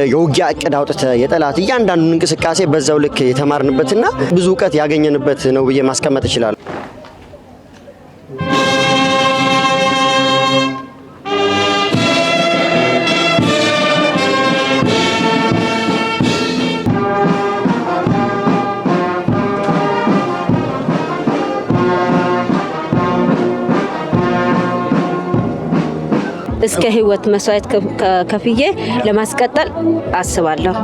የውጊያ እቅድ አውጥተ የጠላት እያንዳንዱን እንቅስቃሴ በዛው ልክ የተማርንበትና ብዙ ዕውቀት ያገኘንበት ነው ብዬ ማስቀመጥ ይችላል። እስከ ህይወት መስዋዕት ከፍዬ ለማስቀጠል አስባለሁ።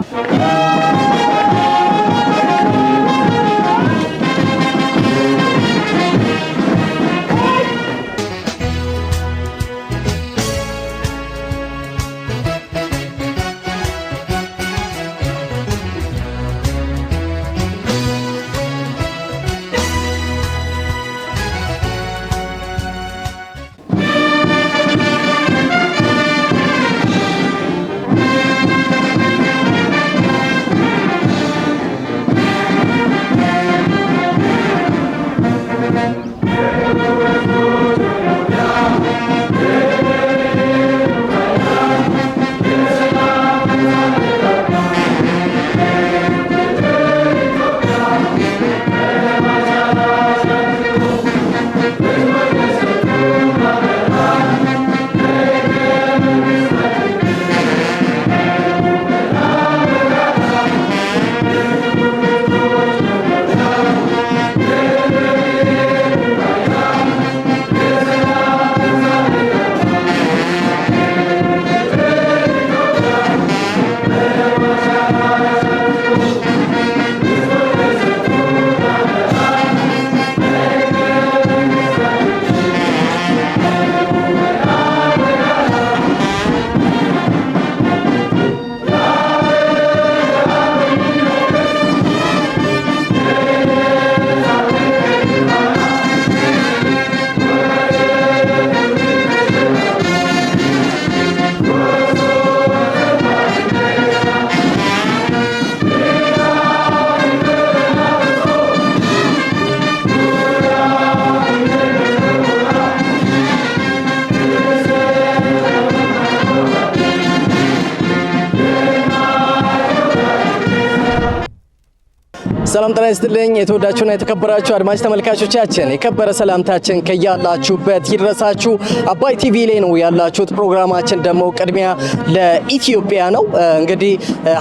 ሰላም ጤና ይስጥልኝ የተወዳችሁና የተከበራችሁ አድማጭ ተመልካቾቻችን የከበረ ሰላምታችን ከያላችሁበት ይድረሳችሁ። አባይ ቲቪ ላይ ነው ያላችሁት። ፕሮግራማችን ደግሞ ቅድሚያ ለኢትዮጵያ ነው። እንግዲህ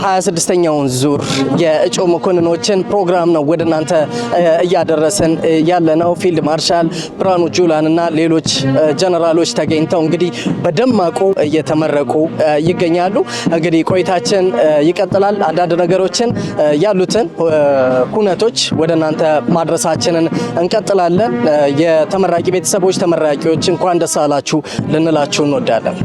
26ኛውን ዙር የእጩ መኮንኖችን ፕሮግራም ነው ወደ እናንተ እያደረሰን ያለነው። ፊልድ ማርሻል ብርሃኑ ጁላንና ሌሎች ጀነራሎች ተገኝተው እንግዲህ በደማቁ እየተመረቁ ይገኛሉ። እንግዲህ ቆይታችን ይቀጥላል። አንዳንድ ነገሮችን ያሉትን ኩነቶች ወደ እናንተ ማድረሳችንን እንቀጥላለን። የተመራቂ ቤተሰቦች ተመራቂዎች እንኳን ደስ አላችሁ ልንላችሁ እንወዳለን።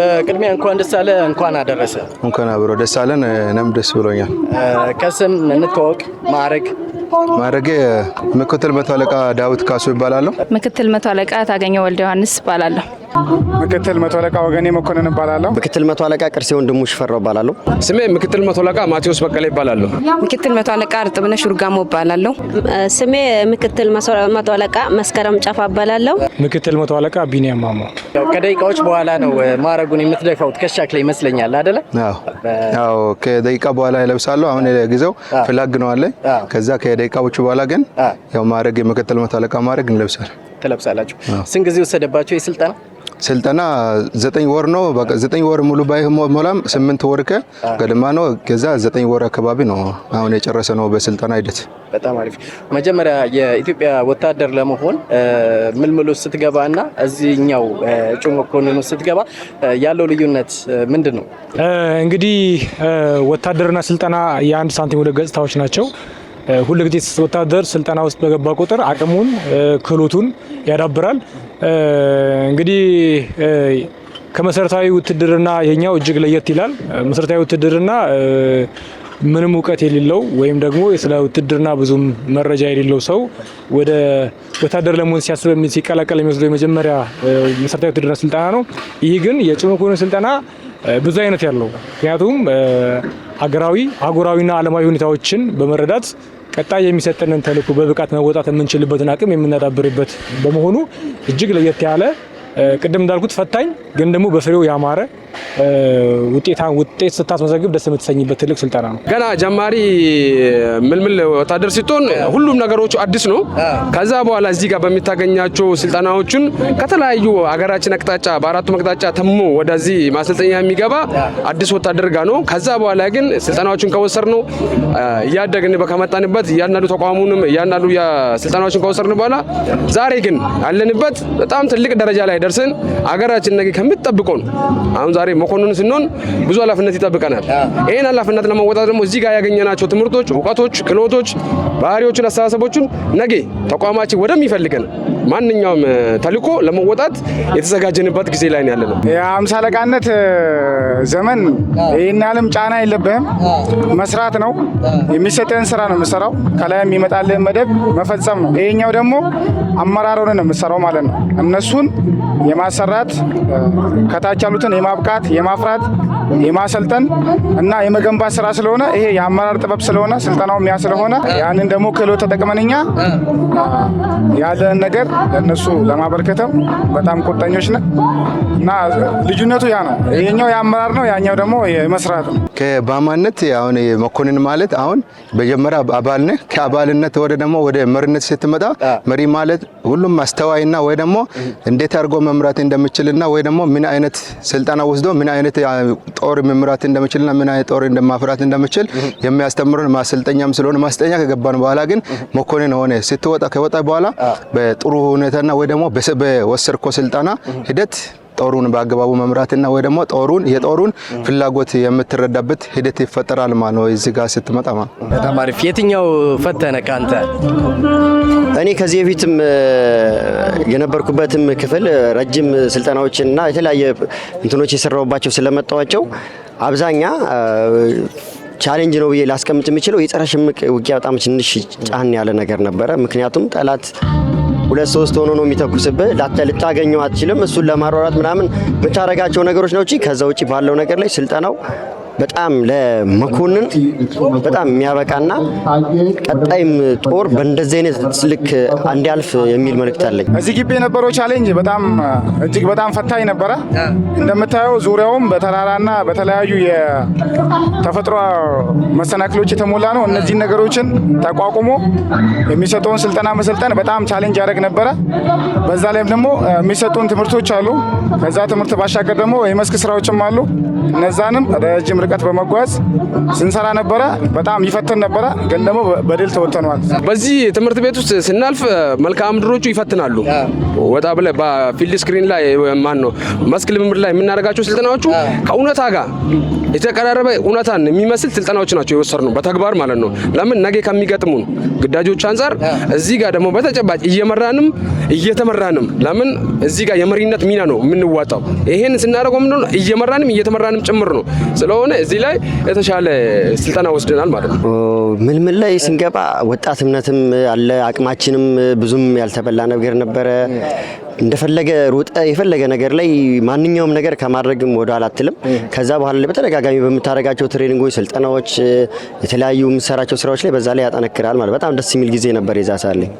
በቅድሚያ እንኳን ደስ አለ እንኳን አደረሰ። እንኳን አብሮ ደስ አለን። እኔም ደስ ብሎኛል። ከስም እንተዋወቅ። ማዕረጌ ምክትል መቶ አለቃ ዳዊት ካሱ ይባላለሁ። ምክትል መቶ አለቃ ታገኘው ወልደ ዮሐንስ ይባላለሁ። ምክትል መቶ አለቃ ወገኔ መኮንን ይባላለሁ። ምክትል መቶ አለቃ ቅርሴ ወንድሙ ሽፈራው ይባላለሁ። ስሜ ምክትል መቶ አለቃ ማቴዎስ በቀለ ይባላለሁ። ምክትል መቶ አለቃ እርጥብነሽ ሹርጋሞ ይባላለሁ። ስሜ ምክትል መቶ አለቃ መስከረም ጫፋ ይባላለሁ። ምክትል መቶ አለቃ ቢኒያም ማሞ። ከደቂቃዎች በኋላ ነው ማዕረጉን የምትደፋው ትከሻክ ላይ ይመስለኛል አይደለ? አዎ ከደቂቃ በኋላ ይለብሳለሁ። አሁን ለጊዜው ፍላግ ነው አለ። ከዛ ከደቂቃዎቹ በኋላ ግን ያው ማዕረግ የምክትል መቶ አለቃ ማዕረግ እንለብሳለን። ትለብሳላችሁ። ስንት ጊዜ ወሰደባችሁ ስልጠና 9 ወር ነው። በቃ 9 ወር ሙሉ ባይሞላም 8 ወር ከገደማ ነው። ከዛ 9 ወር አካባቢ ነው አሁን የጨረሰ ነው በስልጠና ሂደት። በጣም አሪፍ። መጀመሪያ የኢትዮጵያ ወታደር ለመሆን ምልምሉ ስትገባና እዚህኛው እጩ መኮንኑ ስትገባ ያለው ልዩነት ምንድን ነው? እንግዲህ ወታደርና ስልጠና የአንድ ሳንቲም ሁለት ገጽታዎች ናቸው። ሁሉ ጊዜ ወታደር ስልጠና ውስጥ በገባ ቁጥር አቅሙን ክህሎቱን ያዳብራል። እንግዲህ ከመሰረታዊ ውትድርና የኛው እጅግ ለየት ይላል። መሰረታዊ ውትድርና ምንም እውቀት የሌለው ወይም ደግሞ ስለ ውትድርና ብዙም መረጃ የሌለው ሰው ወደ ወታደር ለመሆን ሲያስብ ሲቀላቀል የሚወስደው የመጀመሪያ መሰረታዊ ውትድርና ስልጠና ነው። ይህ ግን የእጩ መኮንን ስልጠና ብዙ አይነት ያለው ምክንያቱም ሀገራዊ አህጉራዊና ዓለማዊ ሁኔታዎችን በመረዳት ቀጣይ የሚሰጠንን ተልዕኮ በብቃት መወጣት የምንችልበትን አቅም የምናዳብርበት በመሆኑ እጅግ ለየት ያለ ቅድም እንዳልኩት ፈታኝ ግን ደግሞ በፍሬው ያማረ ውጤት ስታስመዘግብ ደስ የምትሰኝበት ትልቅ ስልጠና ነው። ገና ጀማሪ ምልምል ወታደር ስትሆን ሁሉም ነገሮቹ አዲስ ነው። ከዛ በኋላ እዚህ ጋር በሚታገኛቸው ስልጠናዎችን ከተለያዩ ሀገራችን አቅጣጫ በአራቱ አቅጣጫ ተሞ ወደዚህ ማሰልጠኛ የሚገባ አዲስ ወታደር ጋር ነው። ከዛ በኋላ ግን ስልጠናዎችን ከወሰድን ነው እያደግን ከመጣንበት እያንዳንዱ ተቋሙንም እያንዳንዱ ስልጠናዎችን ከወሰድን በኋላ ዛሬ ግን ያለንበት በጣም ትልቅ ደረጃ ላይ ደርሰን ሀገራችን ነገ ከምትጠብቀው አሁን ዛሬ መኮንን ስንሆን ብዙ ኃላፊነት ይጠብቀናል። ይሄን ኃላፊነት ለመወጣት ደግሞ እዚህ ጋር ያገኘናቸው ትምህርቶች፣ እውቀቶች፣ ክህሎቶች፣ ባህሪዎችን፣ አስተሳሰቦችን ነገ ተቋማችን ወደሚፈልገን ማንኛውም ተልዕኮ ለመወጣት የተዘጋጀንበት ጊዜ ላይ ያለነው። የአምሳ አለቃነት ዘመን ይሄን ያለም ጫና የለብህም። መስራት ነው የሚሰጥህን ስራ ነው የምትሰራው። ከላይ የሚመጣልህን መደብ መፈጸም ነው። ይሄኛው ደግሞ አመራር ሆነን ነው የምትሰራው ማለት ነው። እነሱን የማሰራት ከታች ያሉትን የማብቃት የማፍራት የማሰልጠን እና የመገንባት ስራ ስለሆነ ይሄ የአመራር ጥበብ ስለሆነ ስልጠናው ያ ስለሆነ ያንን ደግሞ ክህሎት ተጠቅመንኛ ያለን ነገር ለነሱ ለማበርከተም በጣም ቁርጠኞች ነን እና ልዩነቱ ያ ነው። ይሄኛው የአመራር ነው፣ ያኛው ደግሞ የመስራት ነው። ከባማነት አሁን መኮንን ማለት አሁን በመጀመሪያ አባል ነህ። ከአባልነት ወደ ደግሞ ወደ መሪነት ስትመጣ መሪ ማለት ሁሉም አስተዋይና ወይ ደግሞ እንዴት አድርጎ መምራት እንደምችልና ወይ ደግሞ ምን አይነት ስልጠና ወስዶ ምን አይነት ጦር መምራት እንደምችልና ምን አይነት ጦር እንደማፍራት እንደምችል የሚያስተምሩን ማሰልጠኛም ስለሆነ ማስጠኛ ከገባን በኋላ ግን መኮንን ሆነ ስትወጣ ከወጣ በኋላ በጥሩ ሁኔታና ወይ ደግሞ በወሰድከው ስልጠና ሂደት ጦሩን በአግባቡ መምራትና ወይ ደግሞ የጦሩን ፍላጎት የምትረዳበት ሂደት ይፈጠራል ማለት ነው። እዚህ ጋር ስትመጣ ማለት በጣም አሪፍ። የትኛው ፈተነ ካንተ? እኔ ከዚህ በፊትም የነበርኩበትም ክፍል ረጅም ስልጠናዎችንና የተለያየ እንትኖች የሰራውባቸው ስለመጣዋቸው አብዛኛ ቻሌንጅ ነው ብዬ ላስቀምጥ የምችለው የጸረ ሽምቅ ውጊያ በጣም ትንሽ ጫን ያለ ነገር ነበረ። ምክንያቱም ጠላት 2-3 ሆኖ ነው የሚተኩስብህ። ልታገኘው አትችልም። እሱን ለማሯራት ምናምን የምታደርጋቸው ነገሮች ነው እንጂ ከዛ ውጪ ባለው ነገር ላይ ስልጠናው በጣም ለመኮንን በጣም የሚያበቃና ቀጣይም ጦር በእንደዚህ አይነት ልክ እንዲያልፍ የሚል መልእክት አለኝ። እዚህ ግቢ የነበረው ቻሌንጅ እጅግ በጣም ፈታኝ ነበረ። እንደምታየው ዙሪያውም በተራራና በተለያዩ የተፈጥሮ መሰናክሎች የተሞላ ነው። እነዚህ ነገሮችን ተቋቁሞ የሚሰጠውን ስልጠና መሰልጠን በጣም ቻሌንጅ ያደርግ ነበረ። በዛ ላይም ደግሞ የሚሰጡን ትምህርቶች አሉ። ከዛ ትምህርት ባሻገር ደግሞ የመስክ ስራዎችም አሉ። እነዛንም ረጅም ርቀት በመጓዝ ስንሰራ ነበረ። በጣም ይፈትን ነበረ፣ ግን ደግሞ በድል ተወጥተናል። በዚህ ትምህርት ቤት ውስጥ ስናልፍ መልክዓ ምድሮቹ ይፈትናሉ። ወጣ ብለ በፊልድ ስክሪን ላይ ማን ነው መስክ ልምምድ ላይ የምናደርጋቸው ስልጠናዎቹ ከእውነታ ጋር የተቀራረበ እውነታን የሚመስል ስልጠናዎች ናቸው የወሰድነው በተግባር ማለት ነው። ለምን ነገ ከሚገጥሙን ግዳጆች አንጻር እዚህ ጋር ደግሞ በተጨባጭ እየመራንም እየተመራንም ለምን እዚህ ጋር የመሪነት ሚና ነው የምንዋጣው። ይሄን ስናደርገው ምንድን ነው እየመራንም እየተመራንም ጭምር ነው። ስለሆነ እዚህ ላይ የተሻለ ስልጠና ወስደናል ማለት ነው። ምልምል ላይ ስንገባ ወጣትነትም አለ፣ አቅማችንም ብዙም ያልተበላ ነገር ነበረ። እንደፈለገ ሩጠ የፈለገ ነገር ላይ ማንኛውም ነገር ከማድረግም ወደ ኋላ አትልም። ከዛ በኋላ ላይ በተደጋጋሚ በምታደርጋቸው ትሬኒንጎች፣ ስልጠናዎች፣ የተለያዩ የምትሰራቸው ስራዎች ላይ በዛ ላይ ያጠነክራል ማለት በጣም ደስ የሚል ጊዜ ነበር የዛ ሰዓት ላይ።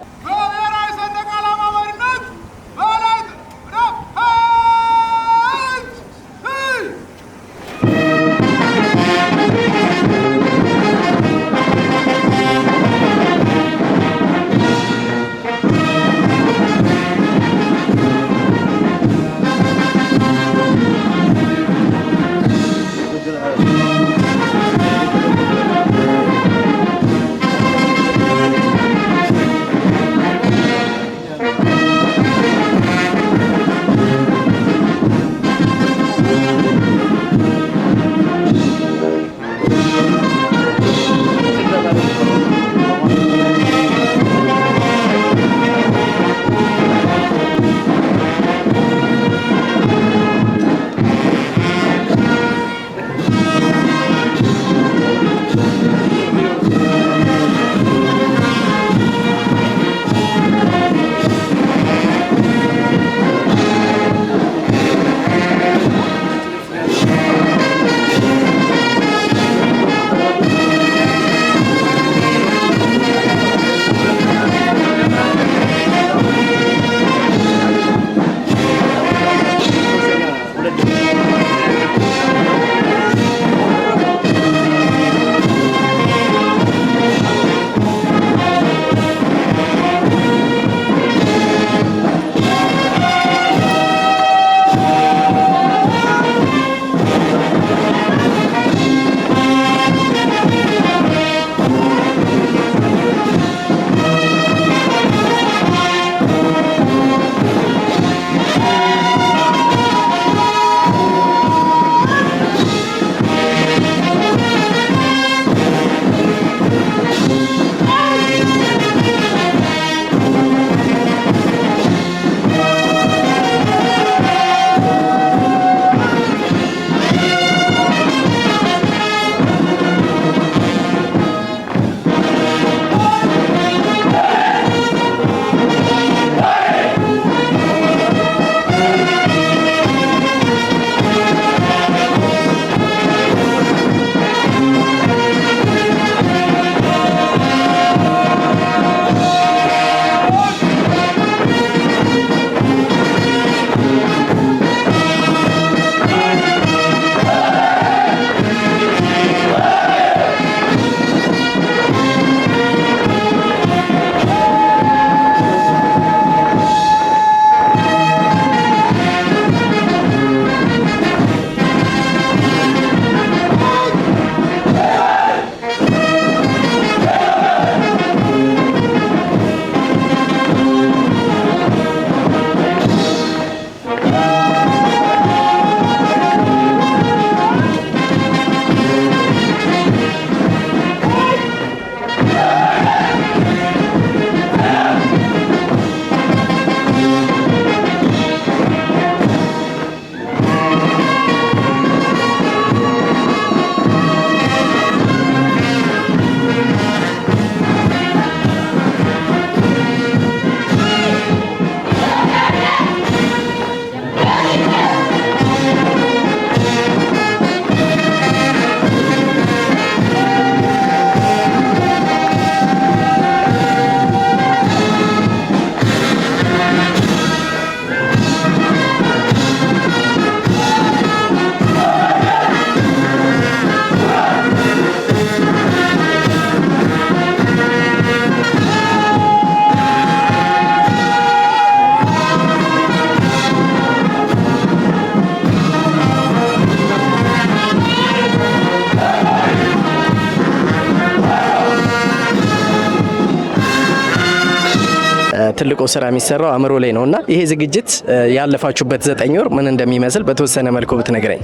ትልቁ ስራ የሚሰራው አእምሮ ላይ ነውና ይሄ ዝግጅት ያለፋችሁበት 9 ወር ምን እንደሚመስል በተወሰነ መልኩ ብትነግረኝ።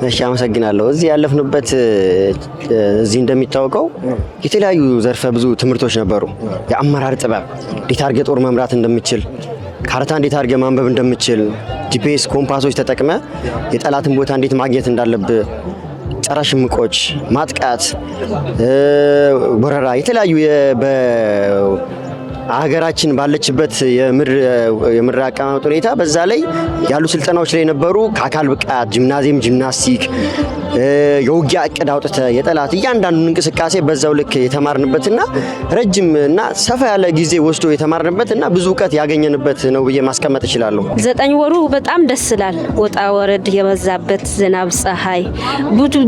እሺ አመሰግናለሁ። እዚህ ያለፍንበት እንደሚታወቀው የተለያዩ ዘርፈ ብዙ ትምህርቶች ነበሩ። የአመራር ጥበብ፣ እንዴት አድርገህ ጦር መምራት እንደምችል፣ ካርታ እንዴት አድርገህ ማንበብ እንደምችል፣ ጂፒኤስ ኮምፓሶች ተጠቅመ የጠላትን ቦታ እንዴት ማግኘት እንዳለብህ፣ ጸረ ሽምቆች፣ ማጥቃት፣ ወረራ፣ የተለያዩ ሀገራችን ባለችበት የምድር አቀማመጥ ሁኔታ በዛ ላይ ያሉ ስልጠናዎች ላይ ነበሩ። ከአካል ብቃት ጂምናዚየም፣ ጂምናስቲክ፣ የውጊያ እቅድ አውጥተ የጠላት እያንዳንዱን እንቅስቃሴ በዛው ልክ የተማርንበትና ረጅም እና ሰፋ ያለ ጊዜ ወስዶ የተማርንበትና ብዙ እውቀት ያገኘንበት ነው ብዬ ማስቀመጥ እችላለሁ። 9 ወሩ በጣም ደስ ይላል። ወጣ ወረድ የበዛበት ዝናብ፣ ፀሐይ፣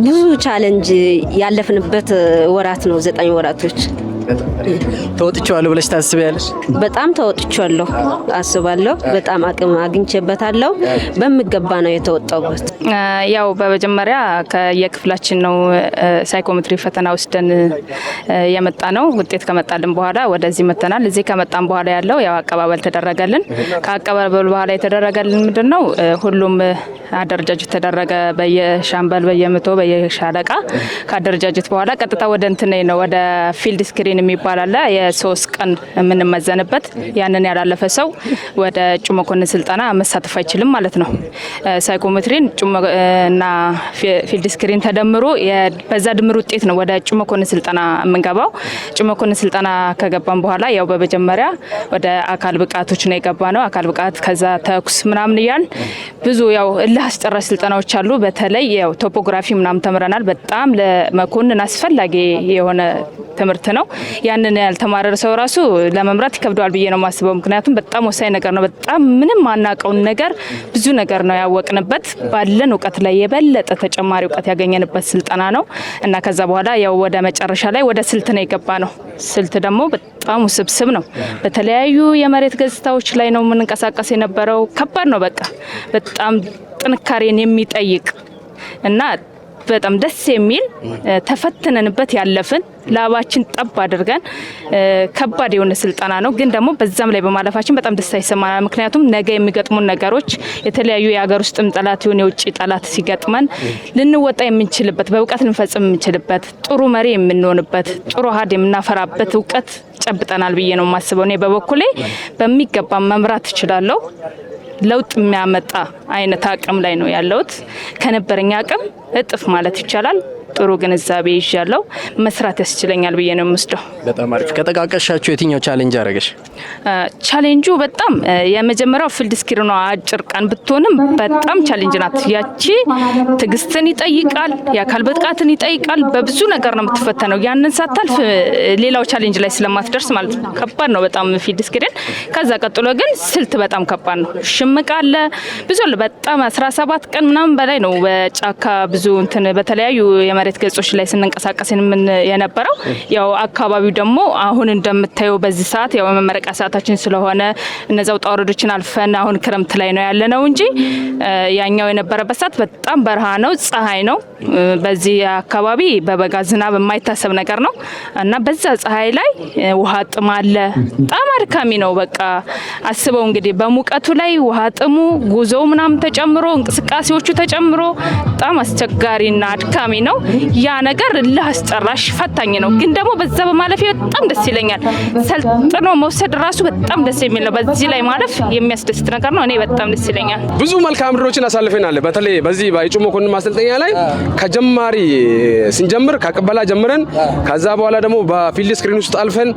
ብዙ ቻሌንጅ ያለፍንበት ወራት ነው 9 ወራቶች። ተወጥቻለሁ ብለሽ ታስቢያለሽ? በጣም ተወጥቻለሁ አስባለሁ። በጣም አቅም አግኝቼበታለሁ። በሚገባ ነው የተወጣሁት። ያው በመጀመሪያ ከየክፍላችን ነው ሳይኮሜትሪ ፈተና ወስደን የመጣ ነው። ውጤት ከመጣልን በኋላ ወደዚህ መተናል። እዚህ ከመጣን በኋላ ያለው ያው አቀባበል ተደረገልን። ከአቀባበል በኋላ የተደረገልን ምንድነው ሁሉም አደረጃጀት ተደረገ። በየሻምበል፣ በየመቶ፣ በየሻለቃ ከአደረጃጀት በኋላ ቀጥታ ወደ ነው ወደ ፊልድ ስክሪን የሚባል አለ። የ3 ቀን የምንመዘንበት ያንን ያላለፈ ሰው ወደ እጩ መኮንን ስልጠና መሳተፍ አይችልም ማለት ነው። ሳይኮሜትሪን እና ፊልድ ስክሪን ተደምሮ በዛ ድምር ውጤት ነው ወደ እጩ መኮንን ስልጠና የምንገባው። እጩ መኮንን ስልጠና ከገባን በኋላ ያው በመጀመሪያ ወደ አካል ብቃቶች ነው የገባ ነው። አካል ብቃት ከዛ ተኩስ ምናምን እያል ብዙ ያው እልህ አስጨራሽ ስልጠናዎች አሉ። በተለይ ያው ቶፖግራፊ ምናምን ተምረናል። በጣም ለመኮንን አስፈላጊ የሆነ ትምህርት ነው። ያንን ያልተማረ ሰው ራሱ ለመምራት ይከብደዋል ብዬ ነው የማስበው። ምክንያቱም በጣም ወሳኝ ነገር ነው። በጣም ምንም ማናቀውን ነገር ብዙ ነገር ነው ያወቅንበት። ባለን እውቀት ላይ የበለጠ ተጨማሪ እውቀት ያገኘንበት ስልጠና ነው እና ከዛ በኋላ ያው ወደ መጨረሻ ላይ ወደ ስልት ነው የገባ ነው። ስልት ደግሞ በጣም ውስብስብ ነው። በተለያዩ የመሬት ገጽታዎች ላይ ነው የምንንቀሳቀስ የነበረው። ከባድ ነው። በጣም ጥንካሬን የሚጠይቅ እና በጣም ደስ የሚል ተፈትነንበት ያለፍን ላባችን ጠብ አድርገን ከባድ የሆነ ስልጠና ነው። ግን ደግሞ በዛም ላይ በማለፋችን በጣም ደስታ ይሰማናል። ምክንያቱም ነገ የሚገጥሙን ነገሮች የተለያዩ የሀገር ውስጥም ጠላት ይሁን የውጭ ጠላት ሲገጥመን ልንወጣ የምንችልበት፣ በእውቀት ልንፈጽም የምንችልበት፣ ጥሩ መሪ የምንሆንበት፣ ጥሩ ሀድ የምናፈራበት እውቀት ጨብጠናል ብዬ ነው የማስበው። እኔ በበኩሌ በሚገባ መምራት እችላለሁ። ለውጥ የሚያመጣ አይነት አቅም ላይ ነው ያለሁት። ከነበረኛ አቅም እጥፍ ማለት ይቻላል። ጥሩ ግንዛቤ ይዣለሁ። መስራት ያስችለኛል ብዬ ነው የምወስደው። በጣም አሪፍ። ከጠቃቀሻችሁ የትኛው ቻሌንጅ አረገሽ? ቻሌንጁ በጣም የመጀመሪያው ፊልድ ስክሪን ነው። አጭር ቀን ብትሆንም በጣም ቻሌንጅ ናት። ያቺ ትዕግስትን ይጠይቃል፣ የአካል ብቃትን ይጠይቃል። በብዙ ነገር ነው የምትፈተነው። ያንን ሳታልፍ ሌላው ቻሌንጅ ላይ ስለማትደርስ ማለት ነው። ከባድ ነው በጣም ፊልድ ስክሪን። ከዛ ቀጥሎ ግን ስልት በጣም ከባድ ነው። ሽምቅ አለ፣ ብዙ አለ። በጣም 17 ቀን ምናምን በላይ ነው በጫካ ብዙ በተለያዩ የመሬት ገጾች ላይ ስንንቀሳቀስ የነበረው። ያው አካባቢው ደግሞ አሁን እንደምታየው በዚህ ሰዓት ያው የመመረቂያ ሰዓታችን ስለሆነ እነዛው ጣውረዶችን አልፈን አሁን ክረምት ላይ ነው ያለነው እንጂ ያኛው የነበረበት ሰዓት በጣም በረሃ ነው፣ ፀሐይ ነው። በዚህ አካባቢ በበጋ ዝናብ የማይታሰብ ነገር ነው እና በዛ ፀሐይ ላይ ውሃ ጥም አለ። በጣም አድካሚ ነው። በቃ አስበው እንግዲህ በሙቀቱ ላይ ውሃ ጥሙ፣ ጉዞው ምናምን ተጨምሮ እንቅስቃሴዎቹ ተጨምሮ በጣም አስቸጋሪና አድካሚ ነው። ያ ነገር ለአስጨራሽ ፈታኝ ነው። ግን ደግሞ በዛ በማለፍ በጣም ደስ ይለኛል። ሰልጥኖ መውሰድ ራሱ በጣም ደስ የሚል ነው። በዚህ ላይ ማለፍ የሚያስደስት ነገር ነው። እኔ በጣም ደስ ይለኛል። ብዙ መልካም ምድሮችን አሳልፈናል። በተለይ በዚህ በእጩ መኮንን ማሰልጠኛ ላይ ከጀማሪ ስንጀምር ከቅበላ ጀምረን ከዛ በኋላ ደግሞ በፊልድ ስክሪን ውስጥ አልፈን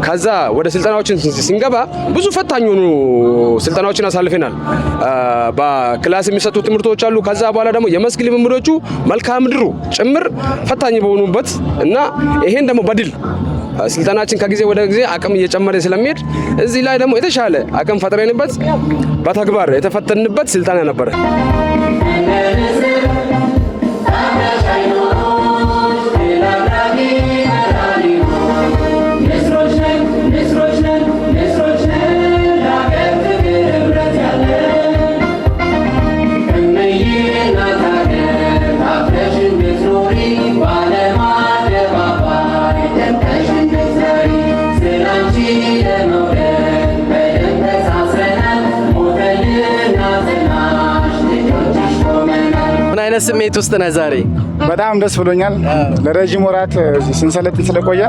ከዛ ወደ ስልጠናዎችን ስንገባ ብዙ ፈታኝ ሆኑ ስልጠናዎችን አሳልፈናል። በክላስ የሚሰጡ ትምህርቶች አሉ። ከዛ በኋላ ደግሞ የመስክ ልምምዶቹ መልካም ምድሩ ጭምር ፈታኝ በሆኑበት እና ይሄን ደግሞ በድል ስልጠናችን ከጊዜ ወደ ጊዜ አቅም እየጨመረ ስለሚሄድ እዚህ ላይ ደግሞ የተሻለ አቅም ፈጥረንበት በተግባር የተፈተንበት ስልጠና ነበረ። Thank you. አይነት ስሜት ውስጥ ነህ ዛሬ? በጣም ደስ ብሎኛል። ለረጅም ወራት ስንሰለጥን ስለቆየ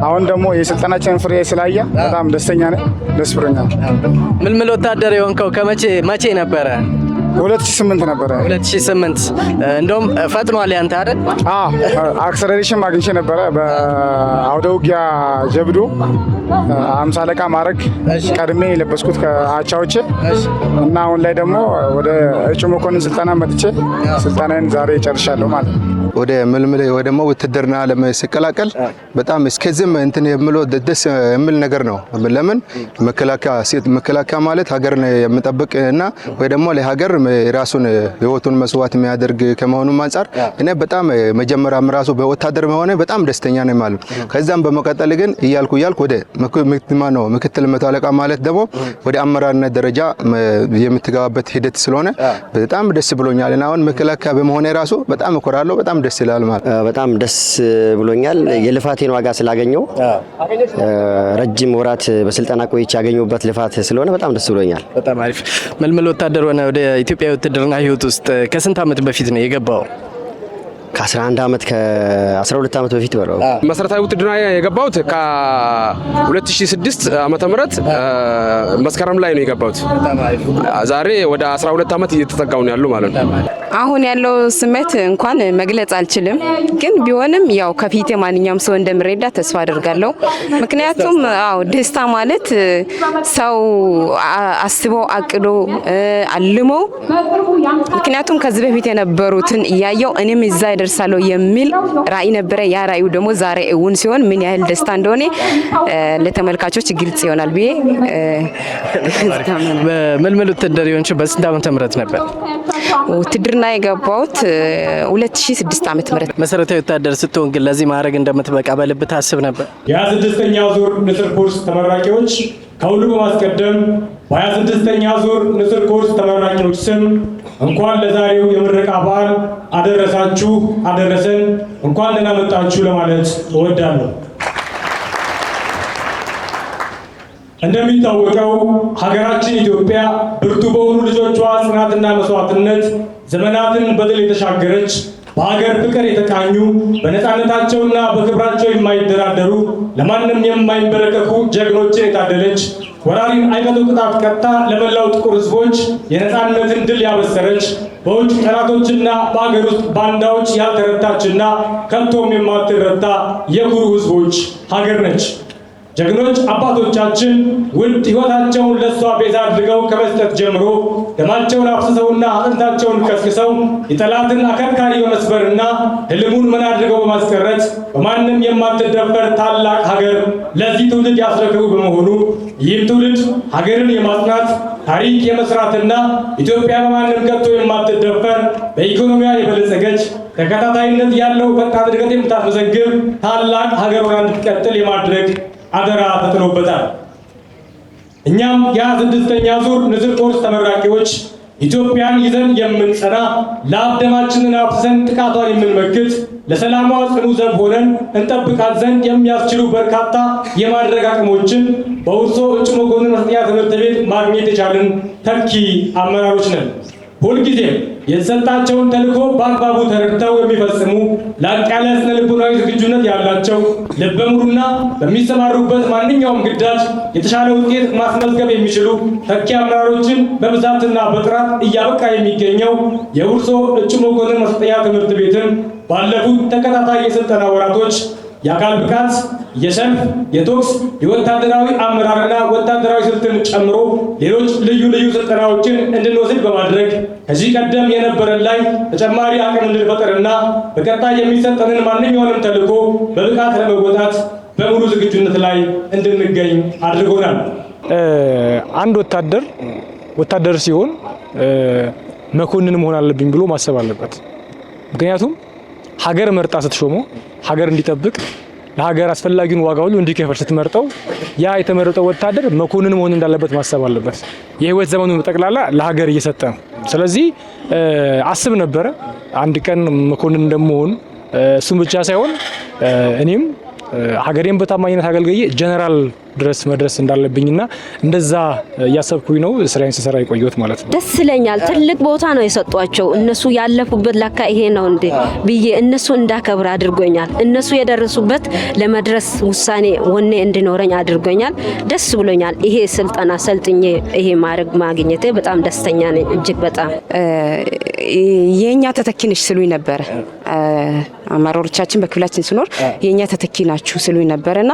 አሁን ደግሞ የስልጠናችን ፍሬ ስላየ በጣም ደስተኛ ነኝ። ደስ ብሎኛል። ምልምል ወታደር የሆንከው መቼ ነበረ? 2008 ነበረ። 2008 እንደውም ፈጥኗል ያንተ አይደል? አክሰለሬሽን አግኝቼ ነበረ በአውደ ውጊያ ጀብዱ 50 አለቃ ማዕረግ ቀድሜ የለበስኩት ከአቻዎቼ እና አሁን ላይ ደግሞ ወደ እጩ መኮንን ስልጠና መጥቼ ስልጠናን ዛሬ ጨርሻለሁ ማለት ነው። ወደ ምልምል ወይ ደግሞ ውትድርና ለመቀላቀል በጣም እስከዚህም እንትን የምለው ደስ የሚል ነገር ነው። ለምን መከላከያ ማለት ሀገርን የሚጠብቅ እና ወይ ደግሞ ለሀገር ራሱን ህይወቱን መስዋዕት የሚያደርግ ከመሆኑም አንፃር እኔ በጣም መጀመሪያም ራሱ በወታደር መሆኔ በጣም ደስተኛ ነኝ ማለት ነው። ከዛም በመቀጠል ግን እያልኩ ወደ ምክትል መቶ አለቃ ማለት ደግሞ ወደ አመራርነት ደረጃ የምትገባበት ሂደት ስለሆነ በጣም ደስ ብሎኛል እና አሁን መከላከያ በመሆኔ ራሱ በጣም እኮራለሁ። በጣም ደስ ይላል ማለት በጣም ደስ ብሎኛል። የልፋቴን ዋጋ ስላገኘው ረጅም ወራት በስልጠና ቆይቼ ያገኘሁበት ልፋት ስለሆነ በጣም ደስ ብሎኛል። በጣም አሪፍ። ምልምል ወታደር ሆነ ወደ ኢትዮጵያ ውትድርና ህይወት ውስጥ ከስንት ዓመት በፊት ነው የገባው? ከ11 ዓመት ከ12 ዓመት በፊት በለው። መሰረታዊ ውትድርና የገባሁት ከ2006 ዓመተ ምህረት መስከረም ላይ ነው የገባሁት። ዛሬ ወደ 12 ዓመት እየተጠጋው ነው ያለው ማለት ነው። አሁን ያለው ስሜት እንኳን መግለጽ አልችልም፣ ግን ቢሆንም ያው ከፊቴ ማንኛውም ሰው እንደምረዳ ተስፋ አደርጋለሁ። ምክንያቱም ደስታ ማለት ሰው አስቦ አቅዶ አልሞ፣ ምክንያቱም ከዚህ በፊት የነበሩትን እያየው እኔም እዛ ደርሳለሁ የሚል ራዕይ ነበረ። ያ ራዕዩ ደግሞ ዛሬ እውን ሲሆን ምን ያህል ደስታ እንደሆነ ለተመልካቾች ግልጽ ይሆናል ብዬ በምልምል ውትድር የሆንሽ በስንት ዓመተ ምህረት ነበር? ውትድርና የገባሁት 2006 ዓመተ ምህረት። መሰረታዊ ወታደር ስትሆን ግን ለዚህ ማዕረግ እንደምትበቃ በልብ ታስብ ነበር? የ26ኛው ዙር ንስር ኮርስ ተመራቂዎች ከሁሉ በማስቀደም በ26ኛው ዙር ንስር ኮርስ ተመራቂዎች ስም እንኳን ለዛሬው የምረቃ በዓል አደረሳችሁ አደረሰን፣ እንኳን ደህና መጣችሁ ለማለት እወዳለሁ። እንደሚታወቀው ሀገራችን ኢትዮጵያ ብርቱ በሆኑ ልጆቿ ጽናትና መስዋዕትነት ዘመናትን በድል የተሻገረች በሀገር ፍቅር የተቃኙ በነፃነታቸውና በክብራቸው የማይደራደሩ ለማንም የማይንበረከኩ ጀግኖችን የታደለች ወራሪን አይቀጡ ቅጣት ቀጥታ ለመላው ጥቁር ሕዝቦች የነፃነትን ድል ያበሰረች በውጭ ጠላቶችና በሀገር ውስጥ ባንዳዎች ያልተረታችና ከቶም የማትረታ የኩሩ ሕዝቦች ሀገር ነች። ጀግኖች አባቶቻችን ውድ ሕይወታቸውን ለሷ ቤዛ አድርገው ከመስጠት ጀምሮ ደማቸውን አፍስሰውና አጥንታቸውን ከስክሰው የጠላትን አከርካሪ በመስበርና ህልሙን መና አድርገው በማስቀረት በማንም የማትደፈር ታላቅ ሀገር ለዚህ ትውልድ ያስረክቡ በመሆኑ ይህም ትውልድ ሀገርን የማጽናት ታሪክ የመስራትና ኢትዮጵያ በማንም ከቶ የማትደፈር በኢኮኖሚያ የበለጸገች ተከታታይነት ያለው ፈጣን እድገት የምታስመዘግብ ታላቅ ሀገር ሆና እንድትቀጥል የማድረግ አደራ ተጥሎበታል። እኛም የ26ኛ ዙር ንስር ኮርስ ተመራቂዎች ኢትዮጵያን ይዘን የምንጸና ለአብደማችንን አፍሰን ጥቃቷን የምንመክት ለሰላሟ ጽኑ ዘብ ሆነን እንጠብቃት ዘንድ የሚያስችሉ በርካታ የማድረግ አቅሞችን በውርሶ እጩ መኮንን ማሰልጠኛ ትምህርት ቤት ማግኘት የቻልን ተኪ አመራሮች ነን። ሁልጊዜም የተሰጣቸውን ተልዕኮ በአግባቡ ተረድተው የሚፈጽሙ ላቅ ያለ ስነ ልቦናዊ ዝግጁነት ያላቸው ልበ ሙሉና በሚሰማሩበት ማንኛውም ግዳጅ የተሻለ ውጤት ማስመዝገብ የሚችሉ ተኪ አመራሮችን በብዛትና በጥራት እያበቃ የሚገኘው የውርሶ እጩ መኮንን ማሰልጠኛ ትምህርት ቤትን ባለፉት ተከታታይ የስልጠና ወራቶች የአካል ብቃት፣ የሰልፍ፣ የቶክስ፣ የወታደራዊ አመራርና ወታደራዊ ስልትን ጨምሮ ሌሎች ልዩ ልዩ ስልጠናዎችን እንድንወስድ በማድረግ ከዚህ ቀደም የነበረን ላይ ተጨማሪ አቅም እንድንፈጠርና በቀጣይ የሚሰጠንን ማንኛውንም ተልዕኮ በብቃት ለመወጣት በሙሉ ዝግጁነት ላይ እንድንገኝ አድርጎናል። አንድ ወታደር ሲሆን መኮንን መሆን አለብኝ ብሎ ማሰብ አለበት። ምክንያቱም ሀገር መርጣ ስትሾመው ሀገር እንዲጠብቅ ለሀገር አስፈላጊውን ዋጋ ሁሉ እንዲከፍል ስትመርጠው ያ የተመረጠው ወታደር መኮንን መሆን እንዳለበት ማሰብ አለበት። የህይወት ዘመኑን በጠቅላላ ለሀገር እየሰጠ ነው። ስለዚህ አስብ ነበረ አንድ ቀን መኮንን እንደመሆን። እሱም ብቻ ሳይሆን እኔም ሀገሬን በታማኝነት አገልግዬ ጀነራል ድረስ መድረስ እንዳለብኝና እንደዛ እያሰብኩኝ ነው ስራዬን ስሰራ የቆየሁት ማለት ነው። ደስ ይለኛል። ትልቅ ቦታ ነው የሰጧቸው እነሱ ያለፉበት ለካ ይሄ ነው እንዴ ብዬ እነሱ እንዳከብር አድርጎኛል። እነሱ የደረሱበት ለመድረስ ውሳኔ ወኔ እንዲኖረኝ አድርጎኛል። ደስ ብሎኛል። ይሄ ስልጠና ሰልጥኜ ይሄ ማድረግ ማግኘቴ በጣም ደስተኛ ነኝ። እጅግ በጣም የኛ ተተኪነሽ ስሉኝ ነበር። አመራሮቻችን በክፍላችን ሲኖር የኛ ተተኪ ናችሁ ስሉኝ ነበርና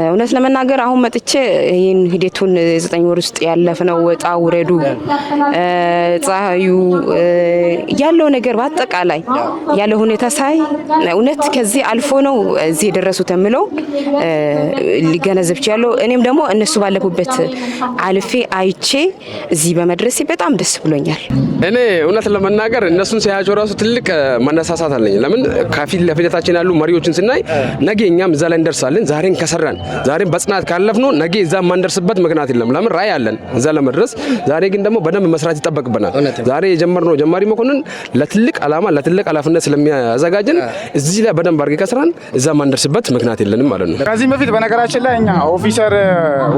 እውነት ለመናገር አሁን መጥቼ ይሄን ሂደቱን 9 ወር ውስጥ ያለፈነው ወጣ ውረዱ ፀሐዩ ያለው ነገር በአጠቃላይ ያለው ሁኔታ ሳይ እውነት ከዚህ አልፎ ነው እዚህ የደረሱት ተምለው ሊገነዘብ ይችላል። እኔም ደግሞ እነሱ ባለፉበት አልፌ አይቼ እዚህ በመድረሴ በጣም ደስ ብሎኛል። እኔ እውነት ለመናገር እነሱን ሲያጆ ራሱ ትልቅ መነሳሳት አለኝ። ለምን ከፊት ለፊታችን ያሉ መሪዎችን ስናይ ነገ እኛም እዛ ላይ እንደርሳለን። ዛሬን ከሰራን ዛሬን በጽናት ካለፍነው ነገ እዛ ማንደርስበት ምክንያት የለም። ለምን ራይ አለን እዛ ለመድረስ። ዛሬ ግን ደግሞ በደንብ መስራት ይጠበቅብናል። ዛሬ የጀመርነው ጀማሪ መኮንን ለትልቅ ዓላማ ለትልቅ ኃላፊነት ስለሚያዘጋጀን እዚህ ላይ በደንብ አድርገን ከሰራን እዛ ማንደርስበት ምክንያት የለንም ማለት ነው። ከዚህ በፊት በነገራችን ላይ እኛ ኦፊሰር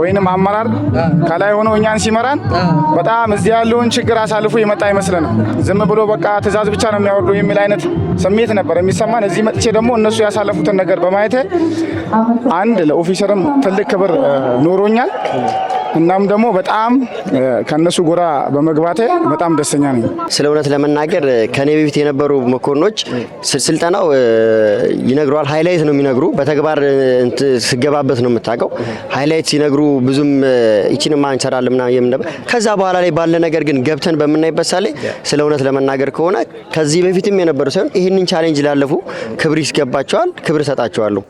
ወይንም አመራር ከላይ ሆኖ እኛን ሲመራን በጣም እዚህ ያለውን ችግር አሳልፎ የመጣ አይመስለንም። ዝም ብሎ በቃ ትዕዛዝ ብቻ ነው የሚያወርደው የሚል አይነት ስሜት ነበር የሚሰማን። እዚህ መጥቼ ደግሞ እነሱ ያሳለፉትን ነገር በማየት አንድ ለኦፊሰርም ትልቅ ክብር ኖሮኛል። እናም ደግሞ በጣም ከነሱ ጎራ በመግባቴ በጣም ደስተኛ ነኝ። ስለ እውነት ለመናገር ከኔ በፊት የነበሩ መኮንኖች ስልጠናው ይነግሯል፣ ሃይላይት ነው የሚነግሩ። በተግባር ስገባበት ነው የምታውቀው። ሃይላይት ሲነግሩ ብዙም እቺንማ እንሰራለን ምናምን የምንነበር ከዛ በኋላ ላይ ባለ ነገር ግን ገብተን በምናይበት ሳለ ስለ እውነት ለመናገር ከሆነ ከዚህ በፊትም የነበሩ ሳይሆን ይህንን ቻሌንጅ ላለፉ ክብር ይስገባቸዋል፣ ክብር እሰጣቸዋለሁ።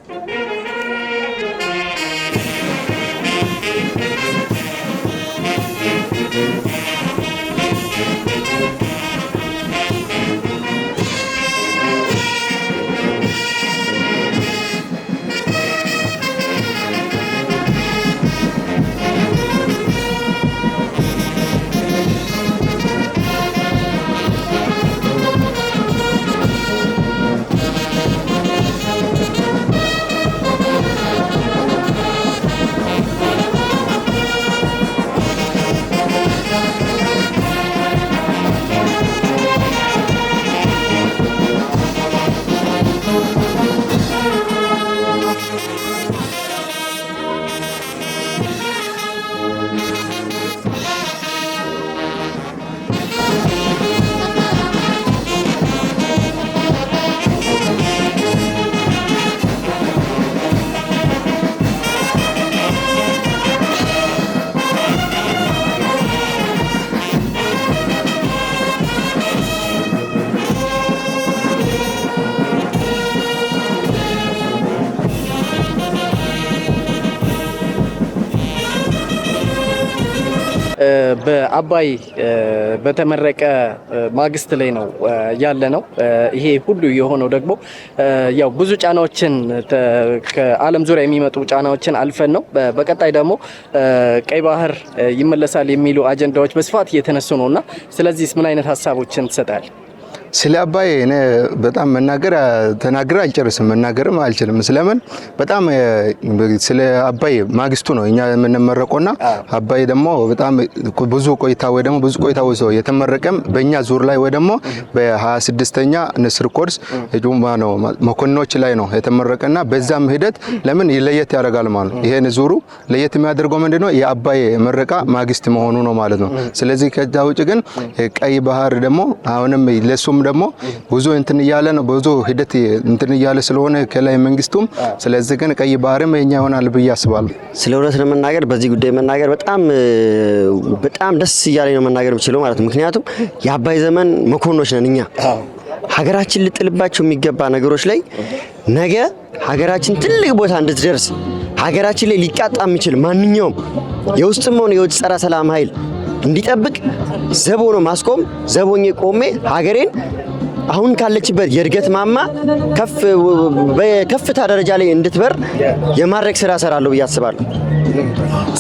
በአባይ በተመረቀ ማግስት ላይ ነው ያለ ነው። ይሄ ሁሉ የሆነው ደግሞ ያው ብዙ ጫናዎችን ከዓለም ዙሪያ የሚመጡ ጫናዎችን አልፈን ነው። በቀጣይ ደግሞ ቀይ ባህር ይመለሳል የሚሉ አጀንዳዎች በስፋት እየተነሱ ነውና ስለዚህ ምን አይነት ሀሳቦችን ትሰጣል? ስለ አባይ እኔ በጣም ተናግሬ አልጨርስም፣ መናገርም አልችልም። ስለምን በጣም ስለ አባይ ማግስቱ ነው እኛ የምንመረቀውና አባይ ደግሞ በጣም ብዙ ቆይታ ወይ ደግሞ ብዙ ቆይታ ወሰው የተመረቀም በእኛ ዙር ላይ ወይ ደግሞ በ26ኛ ንስር ኮርስ ጁማ ነው መኮንኖች ላይ ነው የተመረቀና በዛም ሂደት ለምን ለየት ያደርጋል ማለት ነው። ይሄን ዙሩ ለየት የሚያደርገው ምንድነው የአባይ ምረቃ ማግስት መሆኑ ነው ማለት ነው። ስለዚህ ከዛ ውጭ ግን ቀይ ባህር ደግሞ አሁንም ለሱም ደግሞ ብዙ እንትን እያለ ነው ብዙ ሂደት እንትን እያለ ስለሆነ ከላይ መንግስቱም ስለዚህ ግን ቀይ ባህርም የኛ ይሆናል ብዬ አስባለሁ። ስለ እውነት ለመናገር በዚህ ጉዳይ መናገር በጣም ደስ እያለኝ ነው መናገር የምችለው ማለት ነው። ምክንያቱም የአባይ ዘመን መኮንኖች ነን እኛ። ሀገራችን ልጥልባቸው የሚገባ ነገሮች ላይ ነገ ሀገራችን ትልቅ ቦታ እንድትደርስ ሀገራችን ላይ ሊቃጣ የሚችል ማንኛውም የውስጥም ሆነ የውጭ ጸረ ሰላም ኃይል እንዲጠብቅ ዘቦ ነው ማስቆም። ዘቦኜ ቆሜ ሀገሬን አሁን ካለችበት የእድገት ማማ በከፍታ ደረጃ ላይ እንድትበር የማድረግ ስራ እሰራለሁ ብዬ አስባለሁ።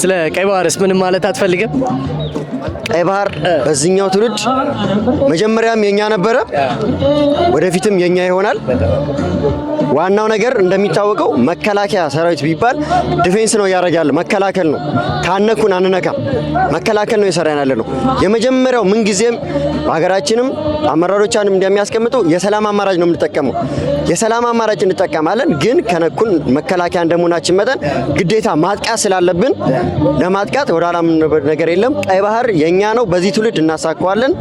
ስለ ቀይ ባህርስ ምንም ማለት አትፈልግም? ቀይ ባህር በዚህኛው ትውልድ መጀመሪያም የኛ ነበረ፣ ወደፊትም የኛ ይሆናል። ዋናው ነገር እንደሚታወቀው መከላከያ ሰራዊት ቢባል ዲፌንስ ነው ያደርጋል፣ መከላከል ነው። ካነኩን አንነካም፣ መከላከል ነው የሰራን ያለ ነው። የመጀመሪያው ምን ጊዜም ሀገራችንም አመራሮቻንም እንደሚያስቀምጡ የሰላም አማራጭ ነው የምንጠቀመው። የሰላም አማራጭ እንጠቀማለን፣ ግን ከነኩን መከላከያ እንደመሆናችን መጠን ግዴታ ማጥቃት ስላለብን ለማጥቃት ወደ ኋላ የምንለው ነገር የለም። ቀይ ባህር የኛ ነው፣ በዚህ ትውልድ እናሳካዋለን።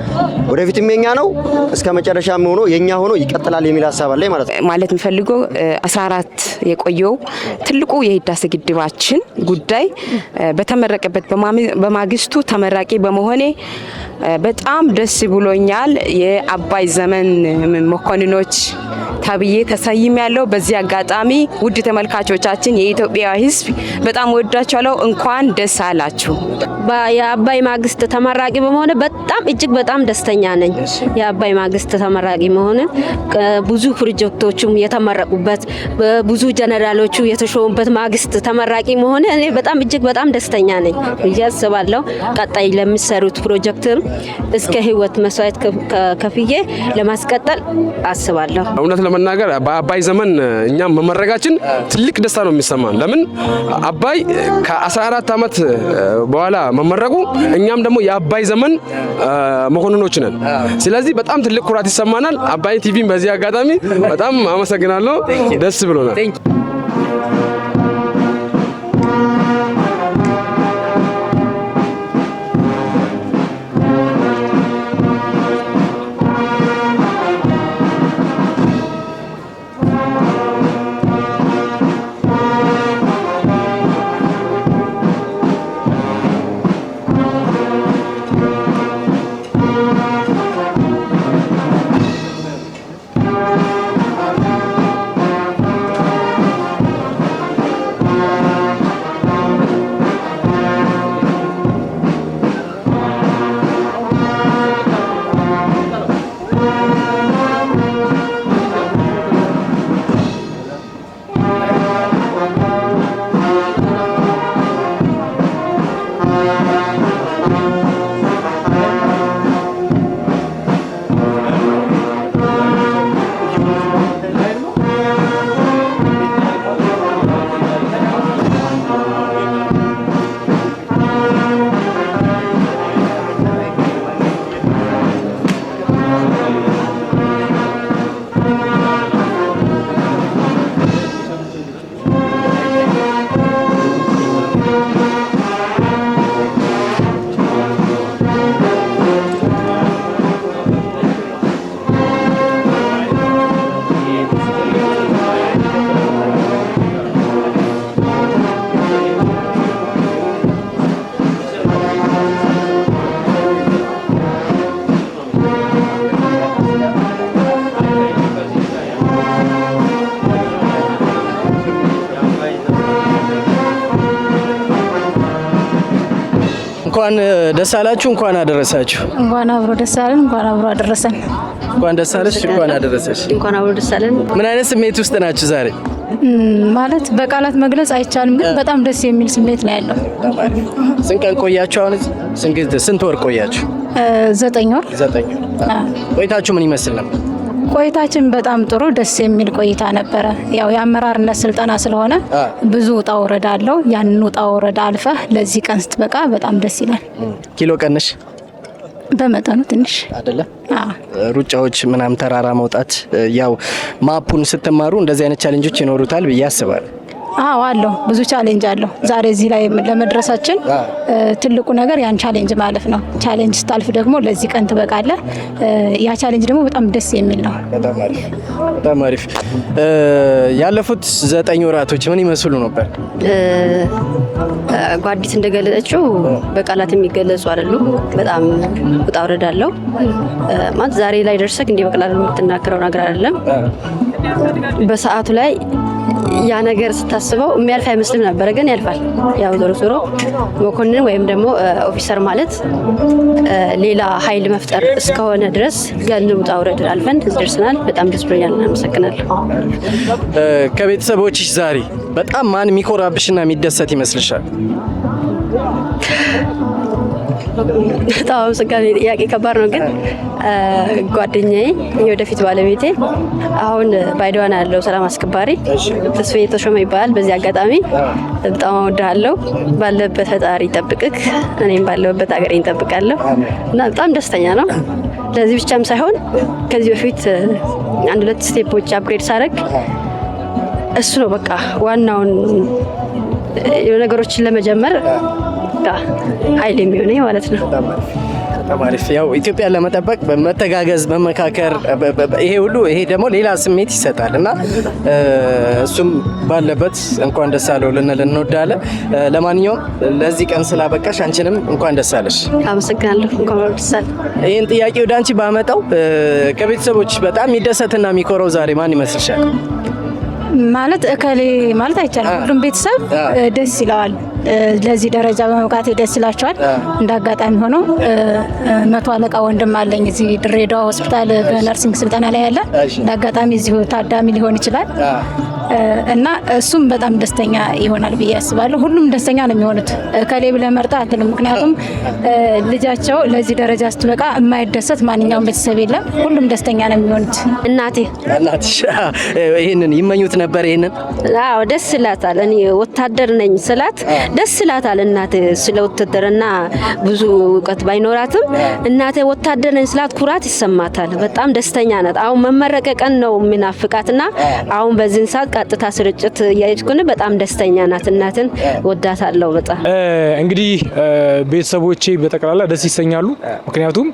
ወደፊትም የኛ ነው፣ እስከ መጨረሻም ሆኖ የኛ ሆኖ ይቀጥላል የሚል ሀሳብ አለኝ ማለት ነው። ማለት የምፈልገው 14 የቆየው ትልቁ የህዳሴ ግድባችን ጉዳይ በተመረቀበት በማግስቱ ተመራቂ በመሆኔ በጣም ደስ ብሎኛል። የአባይ ዘመን መኮንኖች ተብዬ ተሰይም ያለው። በዚህ አጋጣሚ ውድ ተመልካቾቻችን የኢትዮጵያ ህዝብ በጣም ወዳችኋለሁ፣ እንኳን ደስ አላችሁ። የአባይ ማግስት ተመራቂ በመሆነ በጣም እጅግ በጣም ደስተኛ ነኝ። የአባይ ማግስት ተመራቂ መሆነ ብዙ ፕሮጀክቶችም የተመረቁበት ብዙ ጀነራሎቹ የተሾሙበት ማግስት ተመራቂ መሆነ እኔ በጣም እጅግ በጣም ደስተኛ ነኝ ብዬ አስባለሁ። ቀጣይ ለሚሰሩት ፕሮጀክትም እስከ ህይወት መስዋዕት ከፍዬ ለማስቀጠል አስባለሁ። እውነት ለመናገር በአባይ ዘመን እኛም መመረቃችን ትልቅ ደስታ ነው የሚሰማን። ለምን አባይ ከ14 ዓመት በኋላ መመረቁ እኛም ደግሞ የአባይ ዘመን መኮንኖች ነን። ስለዚህ በጣም ትልቅ ኩራት ይሰማናል። አባይ ቲቪን በዚህ አጋጣሚ በጣም አመሰግናለሁ። ደስ ብሎናል። እንኳን ደስ አላችሁ፣ እንኳን አደረሳችሁ። እንኳን አብሮ ደስ አለን፣ እንኳን አብሮ አደረሰን። እንኳን ደስ አለሽ፣ እንኳን አደረሰሽ። እንኳን አብሮ ደስ አለን። ምን አይነት ስሜት ውስጥ ናችሁ ዛሬ? ማለት በቃላት መግለጽ አይቻልም፣ ግን በጣም ደስ የሚል ስሜት ነው ያለው። ስንት ቀን ቆያችሁ? አሁን ስንት ወር ቆያችሁ? 9 ወር። 9 ወር። ቆይታችሁ ምን ይመስል ነበር? ቆይታችን በጣም ጥሩ ደስ የሚል ቆይታ ነበረ። ያው የአመራርነት ስልጠና ስለሆነ ብዙ ውጣ ወረዳ አለው። ያንን ውጣ ወረዳ አልፈህ ለዚህ ቀን ስትበቃ በጣም ደስ ይላል። ኪሎ ቀንሽ? በመጠኑ ትንሽ አይደለ? ሩጫዎች ምናምን ተራራ መውጣት፣ ያው ማፑን ስትማሩ እንደዚህ አይነት ቻሌንጆች ይኖሩታል ብዬ አስባለሁ። አዎ አለው፣ ብዙ ቻሌንጅ አለው። ዛሬ እዚህ ላይ ለመድረሳችን ትልቁ ነገር ያን ቻሌንጅ ማለፍ ነው። ቻሌንጅ ስታልፍ ደግሞ ለዚህ ቀን ትበቃለህ። ያ ቻሌንጅ ደግሞ በጣም ደስ የሚል ነው። በጣም አሪፍ። ያለፉት 9 ወራቶች ምን ይመስሉ ነበር? ጓዲት እንደገለጸችው በቃላት የሚገለጹ አይደሉም። በጣም ውጣ ውረድ አለው ማለት ዛሬ ላይ ደርሰክ እንዲህ በቃላት የምትናገረው ነገር አይደለም። በሰዓቱ ላይ ያ ነገር ስታስበው የሚያልፍ አይመስልም ነበር፣ ግን ያልፋል። ያው ዞሮ ዞሮ መኮንን ወይም ደግሞ ኦፊሰር ማለት ሌላ ኃይል መፍጠር እስከሆነ ድረስ ያንን ውጣ ውረድ አልፈን ደርሰናል። በጣም ደስ ብሎኛል። አመሰግናለሁ። ከቤተሰቦችሽ ዛሬ በጣም ማን የሚኮራብሽና የሚደሰት ይመስልሻል? በጣም አመሰግናለሁ። ጥያቄ ከባድ ነው ግን ጓደኛዬ የወደፊት ባለቤቴ አሁን ባይዶዋን ያለው ሰላም አስከባሪ ተስፋዬ ተሾመ ይባላል። በዚህ አጋጣሚ በጣም እወድሃለሁ። ባለበት ፈጣሪ ይጠብቅክ፣ እኔም ባለበት ሀገሬ እንጠብቃለሁ እና በጣም ደስተኛ ነው። ለዚህ ብቻም ሳይሆን ከዚህ በፊት አንድ ሁለት ስቴፖች አፕግሬድ ሳደርግ እሱ ነው በቃ ዋናውን ነገሮችን ለመጀመር ኃይል የሚሆነኝ ማለት ነው። ተማሪፍ ያው ኢትዮጵያን ለመጠበቅ በመተጋገዝ መመካከር ይሄ ሁሉ ይሄ ደግሞ ሌላ ስሜት ይሰጣል እና እሱም ባለበት እንኳን ደስ አለው ልንል እንወዳለን። ለማንኛውም ለዚህ ቀን ስላበቃሽ አንቺንም እንኳን ደስ አለሽ። አመሰግናለሁ። እንኳን ደስ አለ። ይሄን ጥያቄ ወደ አንቺ ባመጣው ከቤተሰቦች በጣም የሚደሰትና የሚኮረው ዛሬ ማን ይመስልሻል? ማለት እከሌ ማለት አይቻልም። ሁሉም ቤተሰብ ደስ ይለዋል። ለዚህ ደረጃ በመብቃቴ ደስ ይላቸዋል። እንዳጋጣሚ ሆኖ 100 አለቃ ወንድም አለኝ እዚህ ድሬዳዋ ሆስፒታል በነርሲንግ ስልጠና ላይ ያለ እንዳጋጣሚ እዚሁ ታዳሚ ሊሆን ይችላል እና እሱም በጣም ደስተኛ ይሆናል ብዬ አስባለሁ። ሁሉም ደስተኛ ነው የሚሆኑት። እከሌ ብለህ መርጠህ አትልም። ምክንያቱም ልጃቸው ለዚህ ደረጃ ስትበቃ የማይደሰት ማንኛውም ቤተሰብ የለም። ሁሉም ደስተኛ ነው የሚሆኑት። እናትሽ ይሄንን ይመኙት ነበር? ይሄንን አዎ ደስ ይላታል። እኔ ወታደር ነኝ ስላት ደስ ይላታል። እናቴ ስለ ውትድርና ብዙ እውቀት ባይኖራትም እናቴ ወታደር ነኝ ስላት ኩራት ይሰማታል። በጣም ደስተኛ ናት። አሁን መመረቀ ቀን ነው የሚናፍቃትና አሁን በዚህ ሰዓት ቀጥታ ስርጭት ያይኩን በጣም ደስተኛ ናት። እናትን ወዳታለሁ በጣም። እንግዲህ ቤተሰቦቼ በተቀላላ ደስ ይሰኛሉ። ምክንያቱም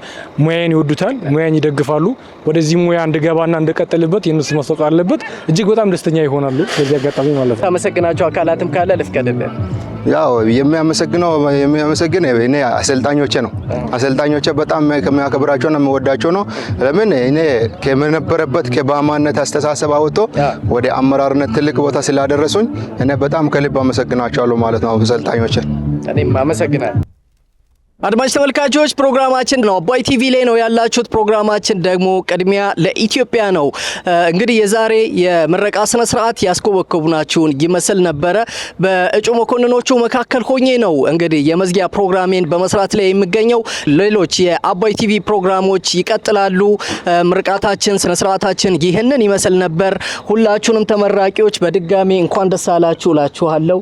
ሙያዬን ይወዱታል፣ ሙያዬን ይደግፋሉ። ወደዚህ ሙያ እንድገባና እንድቀጥልበት የነሱ ማስተዋወቅ አለበት። እጅግ በጣም ደስተኛ ይሆናሉ። በዚህ አጋጣሚ ማለት ነው። አመሰግናቸው አካላትም ካለ ልፍቀድልን። ያው የሚያመሰግን እኔ አሰልጣኞቼ ነው። አሰልጣኞቼ በጣም ከሚያከብራቸው ነው የምወዳቸው ነው። ለምን እኔ ከነበረበት ከባማነት አስተሳሰብ አውጥቶ ወደ አመራርነት ትልቅ ቦታ ስላደረሱኝ እኔ በጣም ከልብ አመሰግናቸዋለሁ ማለት ነው አሰልጣኞቼ። እኔም አመሰግናለሁ። አድማጭ ተመልካቾች ፕሮግራማችን ነው አባይ ቲቪ ላይ ነው ያላችሁት። ፕሮግራማችን ደግሞ ቅድሚያ ለኢትዮጵያ ነው። እንግዲህ የዛሬ የምረቃ ስነ ስርዓት ያስኮበኮቡናችሁን ይመስል ነበረ። በእጩ መኮንኖቹ መካከል ሆኜ ነው እንግዲህ የመዝጊያ ፕሮግራሜን በመስራት ላይ የሚገኘው። ሌሎች የአባይ ቲቪ ፕሮግራሞች ይቀጥላሉ። ምርቃታችን ስነ ስርዓታችን ይህንን ይመስል ነበር። ሁላችሁንም ተመራቂዎች በድጋሚ እንኳን ደስ አላችሁ እላችኋለሁ።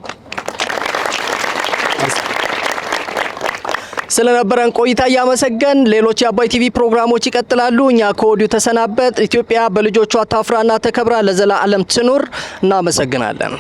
ስለነበረን ቆይታ እያመሰገን ሌሎች የአባይ ቲቪ ፕሮግራሞች ይቀጥላሉ። እኛ ከወዲሁ ተሰናበት። ኢትዮጵያ በልጆቿ ታፍራና ተከብራ ለዘላለም ትኑር። እናመሰግናለን።